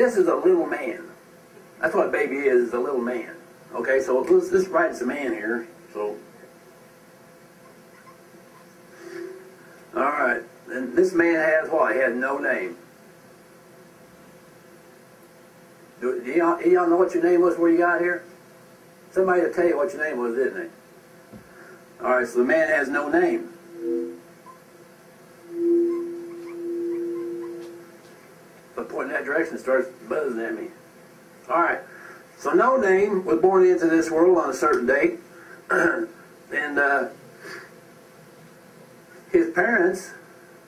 this is a little man. That's what a baby is a little man. Okay, so let's write it's a man here. So, all right, and this man has what? He has no name. Do y'all know what your name was before you got here? Somebody will tell you what your name was, didn't they? All right, so the man has no name. If I point in that direction, it starts buzzing at me. All right, so no name was born into this world on a certain date, and his parents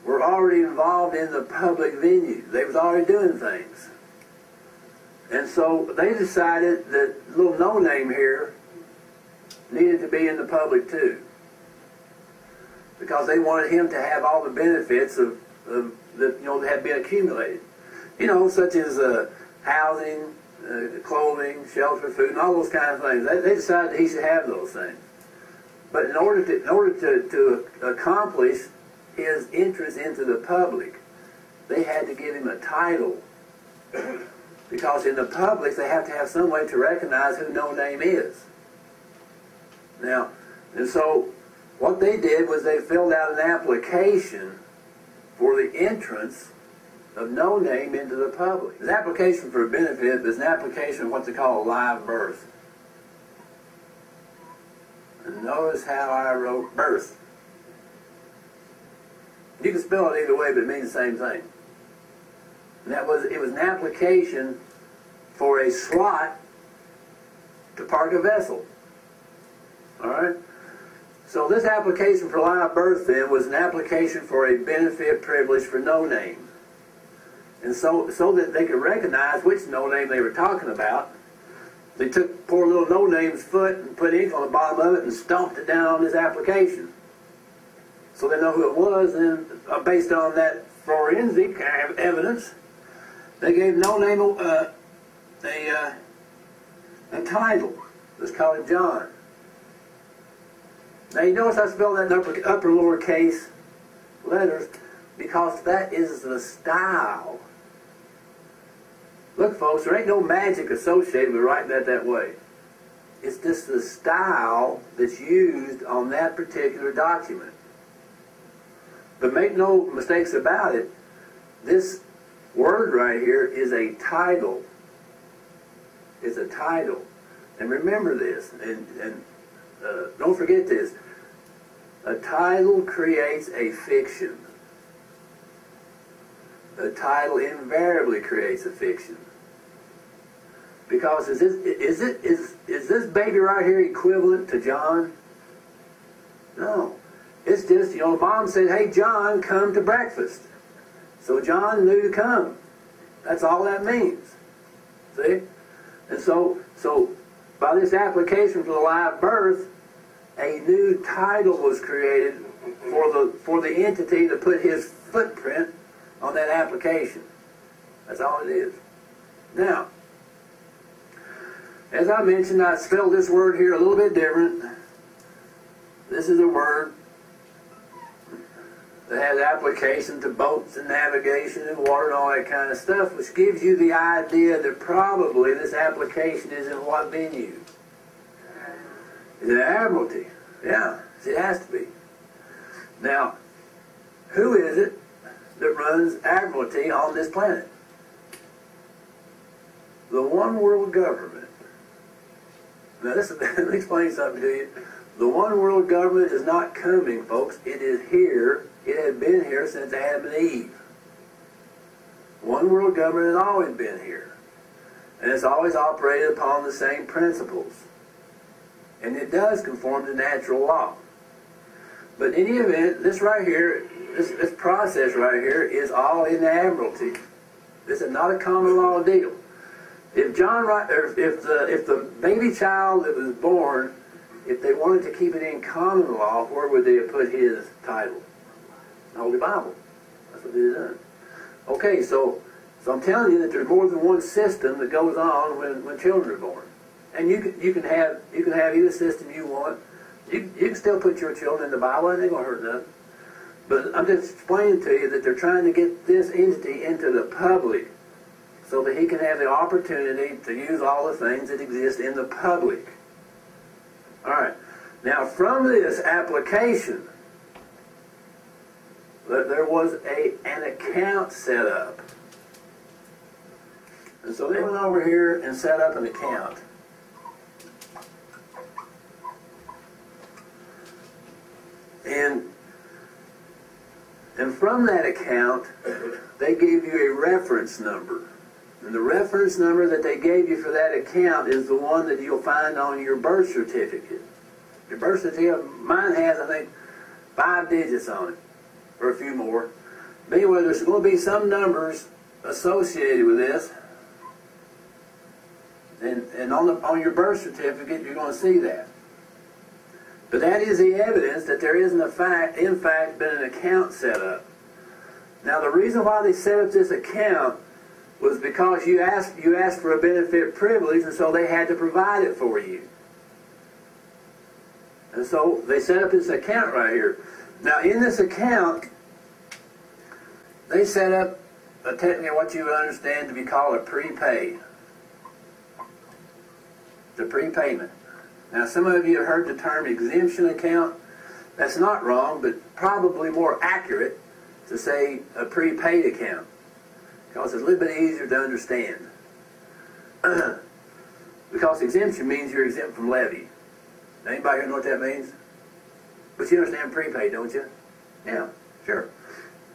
were already involved in the public venue. They was already doing things. And so they decided that little no-name here needed to be in the public too, because they wanted him to have all the benefits of that that had been accumulated, such as housing, clothing, shelter, food, and all those kind of things. They decided that he should have those things. But in order to accomplish his entrance into the public, they had to give him a title. Because in the public, they have to have some way to recognize who no name is. Now, and so what they did was they filled out an application for the entrance of no name into the public. An application for a benefit is an application of what they call a live birth. And notice how I wrote birth. You can spell it either way, but it means the same thing. And it was an application for a slot to park a vessel. All right? So this application for live birth then was an application for a benefit privilege for no name. And so that they could recognize which no name they were talking about, they took poor little no name's foot and put ink on the bottom of it and stomped it down on this application. So they know who it was, and based on that forensic evidence, they gave no name a title. Let's call it John. Now you notice I spelled that in upper lowercase letters because that is the style. Look, folks, there ain't no magic associated with writing that way. It's just the style that's used on that particular document. But make no mistakes about it, this word right here is a title. It's a title. And remember this, and don't forget this. A title creates a fiction. A title invariably creates a fiction. Because is this baby right here equivalent to John? No. It's just, Mom said, "Hey, John, come to breakfast." So John knew to come. That's all that means. See? And so by this application for the live birth, a new title was created for the entity to put his footprint on that application. That's all it is. Now, as I mentioned, I spelled this word here a little bit different. This is a word that has application to boats and navigation and water and all that kind of stuff, which gives you the idea that probably this application is in what venue? Is it Admiralty? Yeah, it has to be. Now, who is it that runs Admiralty on this planet? The one world government. Now, let me explain something to you. The one world government is not coming, folks. It is here. It has been here since Adam and Eve. One world government has always been here. And it's always operated upon the same principles. And it does conform to natural law. But in any event, this right here, this process right here is all in the Admiralty. This is not a common law deal. If the baby child that was born, if they wanted to keep it in common law, where would they have put his title? The Holy Bible. That's what they've done. Okay, so I'm telling you that there's more than one system that goes on when children are born, and you can have either system you want. You can still put your children in the Bible; it ain't gonna hurt nothing. But I'm just explaining to you that they're trying to get this entity into the public, so that he can have the opportunity to use all the things that exist in the public. All right. Now, from this application, there was an account set up. And so they went over here and set up an account. And from that account, they gave you a reference number. And the reference number that they gave you for that account is the one that you'll find on your birth certificate. Your birth certificate, mine has, I think, 5 digits on it, or a few more. But anyway, there's going to be some numbers associated with this. And on your birth certificate, you're going to see that. But that is the evidence that there is, in fact, been an account set up. Now, the reason why they set up this account was because you asked for a benefit privilege, and so they had to provide it for you. And so they set up this account right here. Now, in this account, they set up a technically what you would understand to be called a prepaid. The prepayment. Now, some of you have heard the term exemption account. That's not wrong, but probably more accurate to say a prepaid account, because it's a little bit easier to understand. Because exemption means you're exempt from levy. Anybody here know what that means? But you understand prepaid, don't you? Yeah, sure.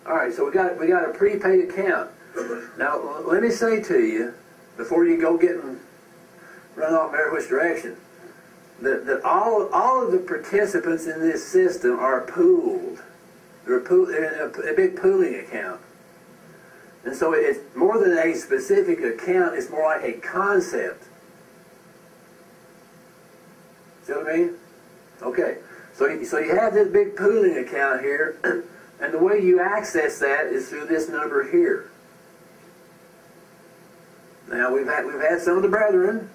All right, so we got a prepaid account. Now, let me say to you, before you go getting run off every which direction, that all of the participants in this system are pooled. They're in a big pooling account. And so it's more than a specific account, it's more like a concept. See what I mean? Okay. So you have this big pooling account here, and the way you access that is through this number here. Now we've had some of the brethren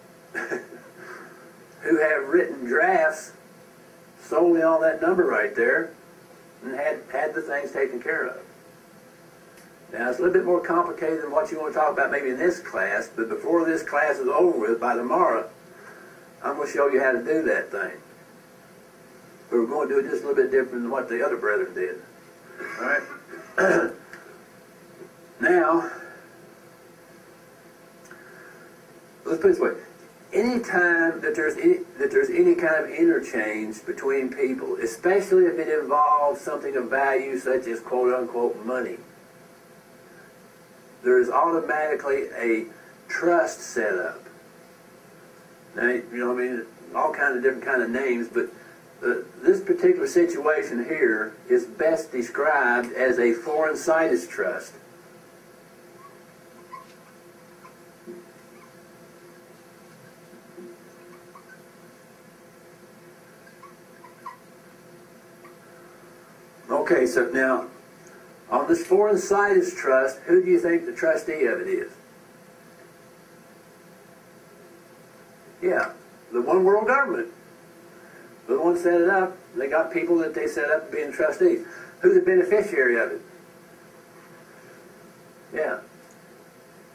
who have written drafts solely on that number right there and had the things taken care of. Now, it's a little bit more complicated than what you want to talk about maybe in this class, but before this class is over with, by tomorrow, I'm going to show you how to do that thing. But we're going to do it just a little bit different than what the other brethren did. All right? Now, let's put it this way. Anytime that there's any kind of interchange between people, especially if it involves something of value such as quote-unquote money, there is automatically a trust set up. Now, you know, I mean, all kinds of different kind of names, but this particular situation here is best described as a foreign situs trust. Okay, so now, on this foreign situs trust, who do you think the trustee of it is? Yeah, the one world government. The one set it up. They got people that they set up being trustees. Who's the beneficiary of it? Yeah,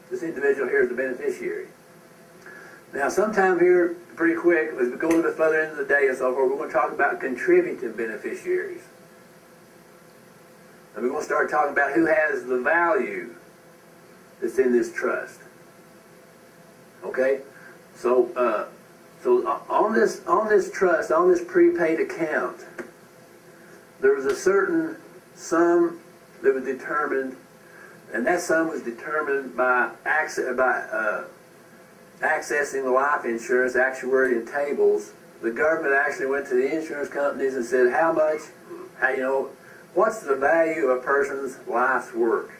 this individual here is the beneficiary. Now, sometime here, pretty quick, as we go a little bit further into the day and so forth, we're going to talk about contributing beneficiaries. And we're going to start talking about who has the value that's in this trust. Okay? So on this trust, on this prepaid account, there was a certain sum that was determined, and that sum was determined by accessing the life insurance actuarial tables. The government actually went to the insurance companies and said, how much, what's the value of a person's life's work?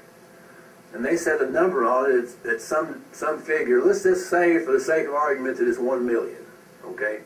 And they set a number on it at some figure. Let's just say, for the sake of argument, that it's $1 million. Okay?